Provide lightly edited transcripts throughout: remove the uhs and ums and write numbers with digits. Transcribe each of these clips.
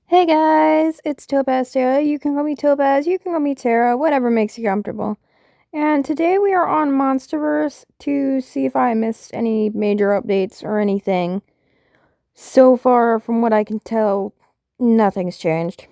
Hey guys, it's Topaz Tara. You can call me Topaz, you can call me Tara, whatever makes you comfortable. And today we are on Monsterverse to see if I missed any major updates or anything. So far, from what I can tell, nothing's changed.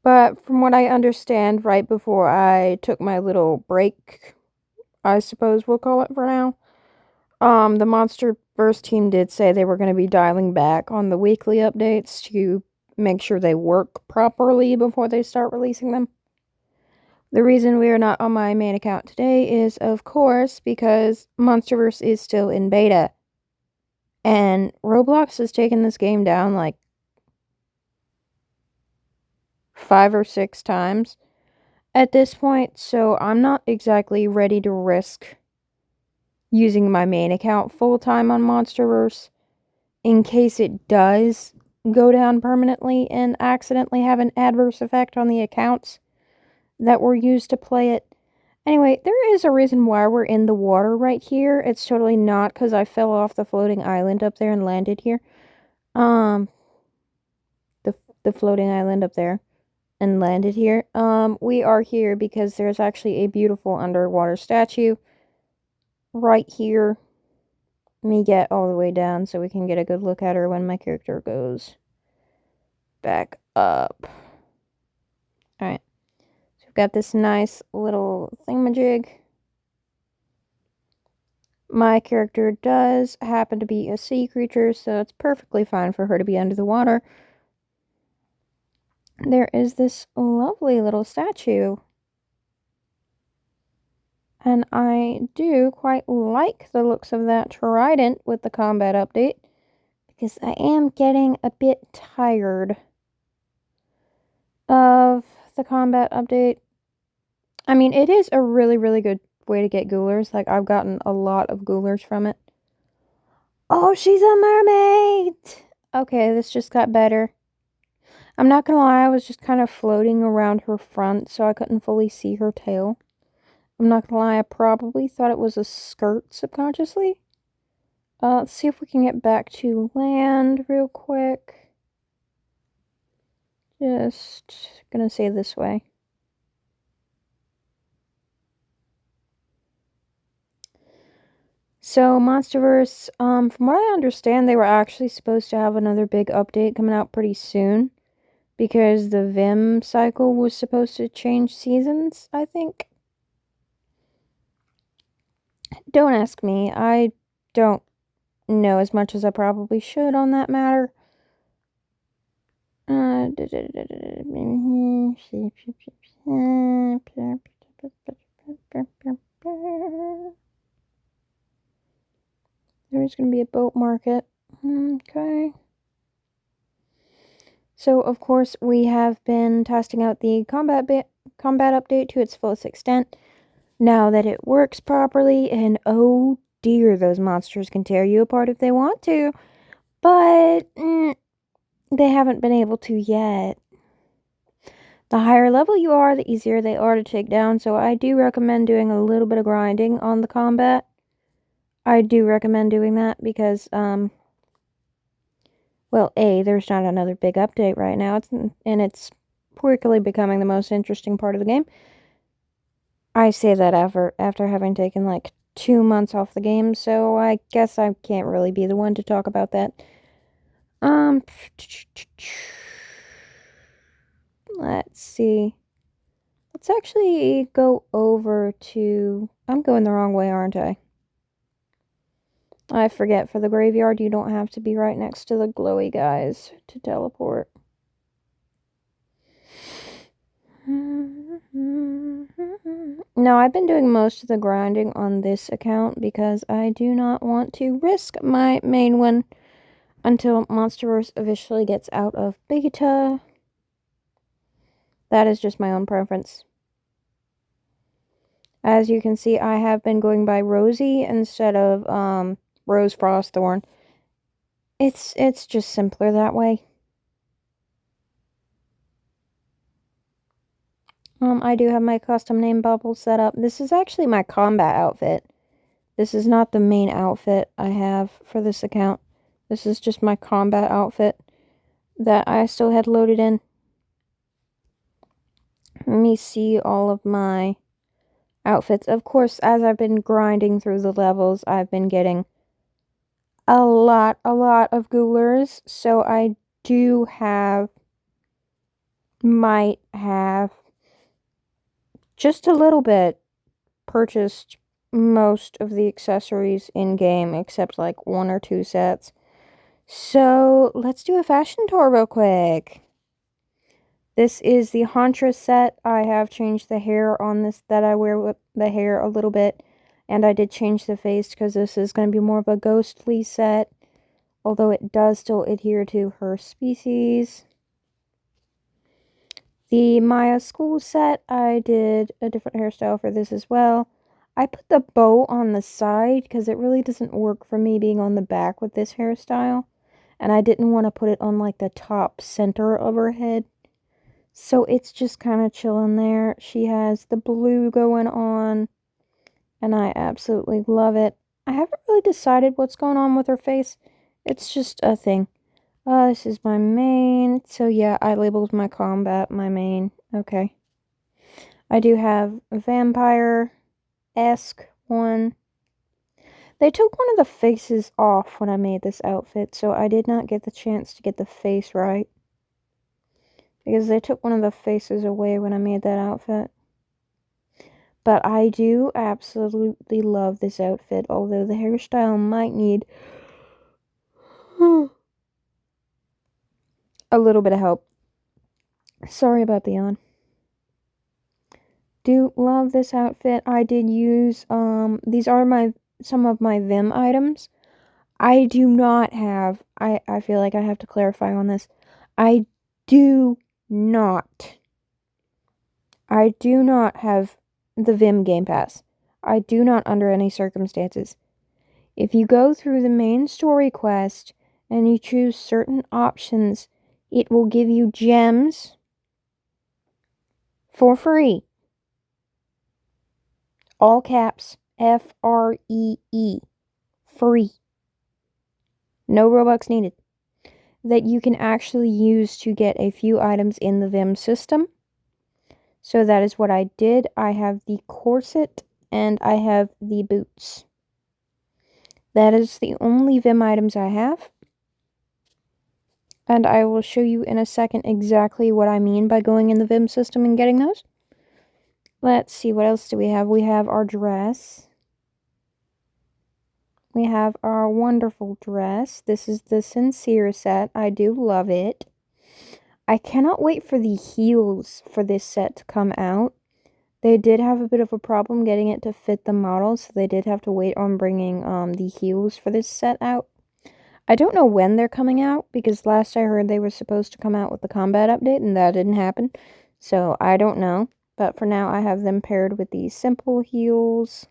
But from what I understand, right before I took my little break, I suppose we'll call it for now, the Monsterverse team did say they were going to be dialing back on the weekly updates to make sure they work properly before they start releasing them. The reason we are not on my main account today is, of course, because Monsterverse is still in beta. And Roblox has taken this game down like 5 or 6 times at this point, so I'm not exactly ready to risk using my main account full time on Monsterverse in case it does go down permanently and accidentally have an adverse effect on the accounts that were used to play it. Anyway, there is a reason why we're in the water right here. It's totally not because I fell off the floating island up there and landed here. Um, the floating island up there and landed here. We are here because there's actually a beautiful underwater statue right here. Let me get all the way down so we can get a good look at her when my character goes back up. Alright. So we've got this nice little thingamajig. My character does happen to be a sea creature, so it's perfectly fine for her to be under the water. There is this lovely little statue. And I do quite like the looks of that trident with the combat update, because I am getting a bit tired of the combat update. I mean, it is a really, really good way to get ghoulers. Like, I've gotten a lot of ghoulers from it. Oh, she's a mermaid! Okay, this just got better. I'm not gonna lie, I was just kind of floating around her front, so I couldn't fully see her tail. I'm not gonna lie, I probably thought it was a skirt subconsciously. Let's see if we can get back to land real quick. Just gonna say this way. So, Monsterverse, from what I understand, they were actually supposed to have another big update coming out pretty soon. Because the Vim cycle was supposed to change seasons, I think. Don't ask me. I don't know as much as I probably should on that matter. There's going to be a boat market. Okay. So, of course, we have been testing out the combat update to its fullest extent. Now that it works properly, and oh dear, those monsters can tear you apart if they want to. But they haven't been able to yet. The higher level you are, the easier they are to take down, so I do recommend doing a little bit of grinding on the combat. I do recommend doing that because, well, A, there's not another big update right now, and it's quickly becoming the most interesting part of the game. I say that after having taken like 2 months off the game, so I guess I can't really be the one to talk about that. Let's see. Let's actually go over to... I'm going the wrong way, aren't I? I forget, for the graveyard, you don't have to be right next to the glowy guys to teleport. No, I've been doing most of the grinding on this account because I do not want to risk my main one until Monsterverse officially gets out of beta. That is just my own preference. As you can see, I have been going by Rosie instead of Rose Frostthorn. It's just simpler that way. I do have my custom name bubble set up. This is actually my combat outfit. This is not the main outfit I have for this account. This is just my combat outfit. that I still had loaded in. Let me see all of my outfits. Of course, as I've been grinding through the levels, I've been getting a lot of googlers. So I do might have just a little bit purchased most of the accessories in game except like 1 or 2 sets. So let's do a fashion tour real quick. This is the Hauntress set. I have changed the hair on this that I wear with the hair a little bit. And I did change the face because this is going to be more of a ghostly set. Although it does still adhere to her species. The Maya School set, I did a different hairstyle for this as well. I put the bow on the side because it really doesn't work for me being on the back with this hairstyle. And I didn't want to put it on like the top center of her head. So it's just kind of chilling there. She has the blue going on. And I absolutely love it. I haven't really decided what's going on with her face. It's just a thing. This is my main. So yeah, I labeled my combat my main. Okay. I do have a vampire-esque one. They took one of the faces off when I made this outfit, so I did not get the chance to get the face right. Because they took one of the faces away when I made that outfit. But I do absolutely love this outfit, although the hairstyle might need a little bit of help. Sorry about the yawn. Do love this outfit. I did use, these are some of my Vim items. I do not have, I feel like I have to clarify on this. I do not have the Vim Game Pass. I do not under any circumstances. If you go through the main story quest and you choose certain options, it will give you gems for free. All caps, Free. Free. No Robux needed. That you can actually use to get a few items in the Vim system. So that is what I did. I have the corset and I have the boots. That is the only Vim items I have. And I will show you in a second exactly what I mean by going in the Vim system and getting those. Let's see, what else do we have? We have our dress. We have our wonderful dress. This is the Sincere set. I do love it. I cannot wait for the heels for this set to come out. They did have a bit of a problem getting it to fit the model, so they did have to wait on bringing the heels for this set out. I don't know when they're coming out, because last I heard they were supposed to come out with the combat update, and that didn't happen. So I don't know. But for now, I have them paired with these simple heels.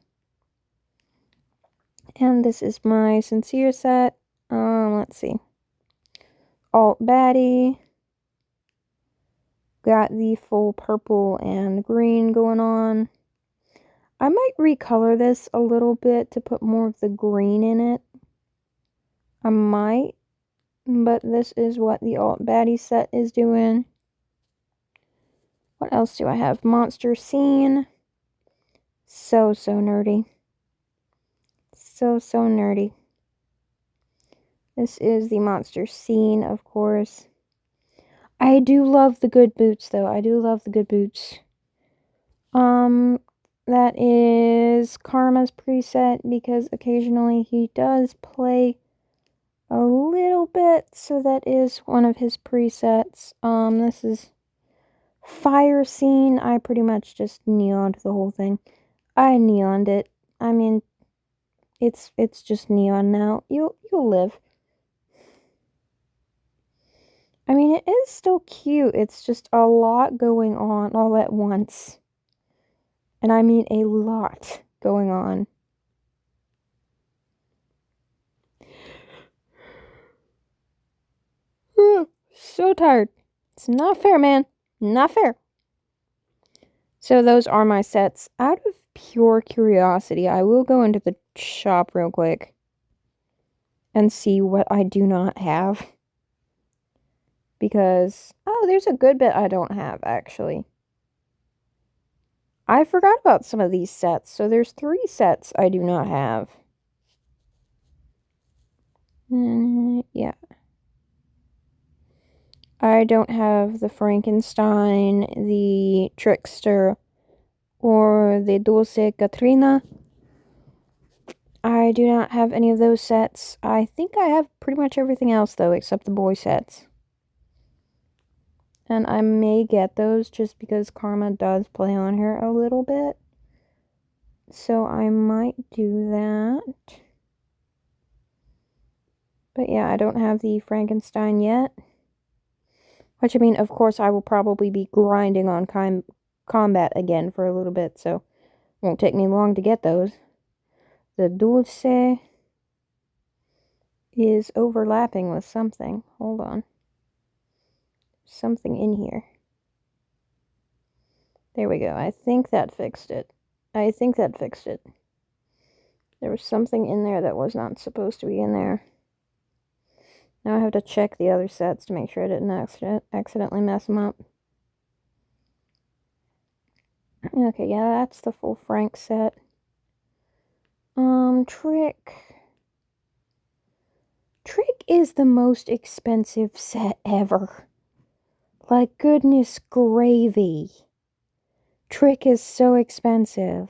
And this is my Sincere set. Let's see. Alt Baddie. Got the full purple and green going on. I might recolor this a little bit to put more of the green in it. I might. But this is what the Alt Baddie set is doing. What else do I have? Monster Scene. So nerdy. So nerdy. This is the Monster Scene, of course. I do love the good boots, though. I do love the good boots. That is Karma's preset, because occasionally he does play a little bit, so that is one of his presets. This is Fire Scene. I pretty much just neoned the whole thing. I neoned it. I mean, it's just neon now. You'll live. I mean, it is still cute. It's just a lot going on all at once. And I mean a lot going on. So tired. It's not fair, man. Not fair. So those are my sets. Out of pure curiosity, I will go into the shop real quick and see what I do not have. because, oh, there's a good bit I don't have, actually. I forgot about some of these sets, so there's 3 sets I do not have. Yeah. I don't have the Frankenstein, the Trickster, or the Dulce Katrina. I do not have any of those sets. I think I have pretty much everything else, though, except the boy sets. And I may get those just because Karma does play on here a little bit. So I might do that. But yeah, I don't have the Frankenstein yet. Which, I mean, of course, I will probably be grinding on combat again for a little bit, so it won't take me long to get those. The Dulce is overlapping with something. Hold on. Something in here. There we go. I think that fixed it. There was something in there that was not supposed to be in there. Now I have to check the other sets to make sure I didn't accidentally mess them up. Okay, yeah, that's the full Frank set. Trick. Trick is the most expensive set ever. Like, goodness gravy. Trick is so expensive.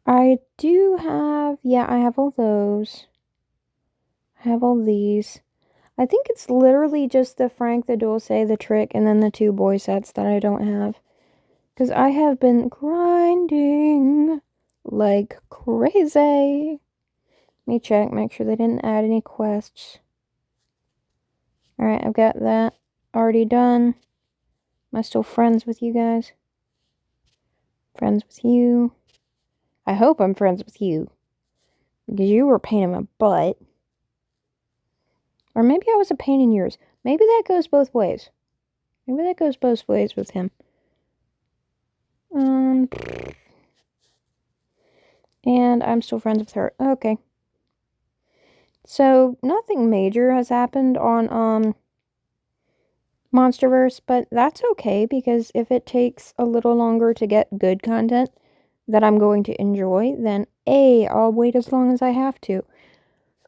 I do have, yeah, I have all those. I have all these. I think it's literally just the Frank, the Dulce, the Trick, and then the 2 boy sets that I don't have. Because I have been grinding like crazy. Let me check, make sure they didn't add any quests. Alright, I've got that already done. Am I still friends with you guys? Friends with you. I hope I'm friends with you. Because you were a pain in my butt. Or maybe I was a pain in yours. Maybe that goes both ways. Maybe that goes both ways with him. And I'm still friends with her. Okay. So, nothing major has happened on, Monsterverse, but that's okay, because if it takes a little longer to get good content that I'm going to enjoy, then I'll wait as long as I have to.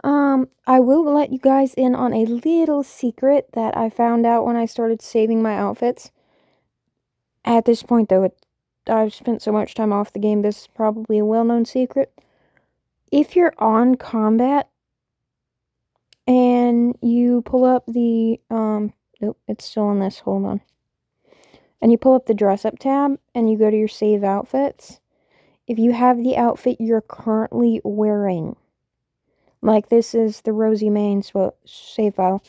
I will let you guys in on a little secret that I found out when I started saving my outfits. At this point, though, I've spent so much time off the game, this is probably a well-known secret. If you're on combat and you pull up the, nope, it's still on this, hold on. And you pull up the dress-up tab and you go to your save outfits. If you have the outfit you're currently wearing, like this is the Rosie Main save file,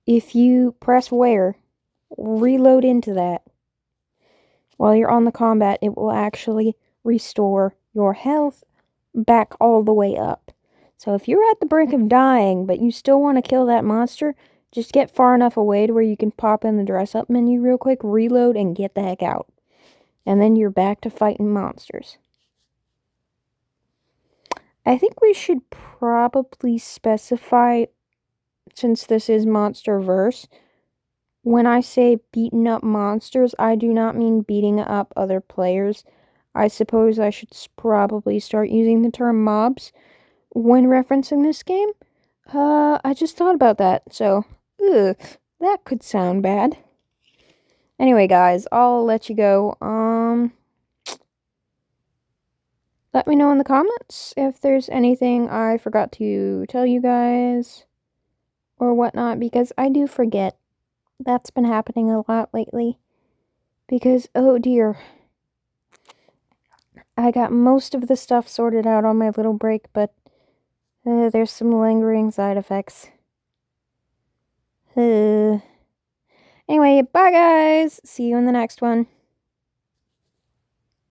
if you press wear, reload into that, while you're on the combat, it will actually restore your health back all the way up. So if you're at the brink of dying, but you still want to kill that monster, just get far enough away to where you can pop in the dress-up menu real quick, reload, and get the heck out. And then you're back to fighting monsters. I think we should probably specify, since this is Monsterverse, when I say beating up monsters, I do not mean beating up other players. I suppose I should probably start using the term mobs when referencing this game. I just thought about that, so, that could sound bad. Anyway, guys, I'll let you go. Let me know in the comments if there's anything I forgot to tell you guys or whatnot, because I do forget. That's been happening a lot lately. Because, oh dear, I got most of the stuff sorted out on my little break, but there's some lingering side effects. Anyway, bye guys! See you in the next one.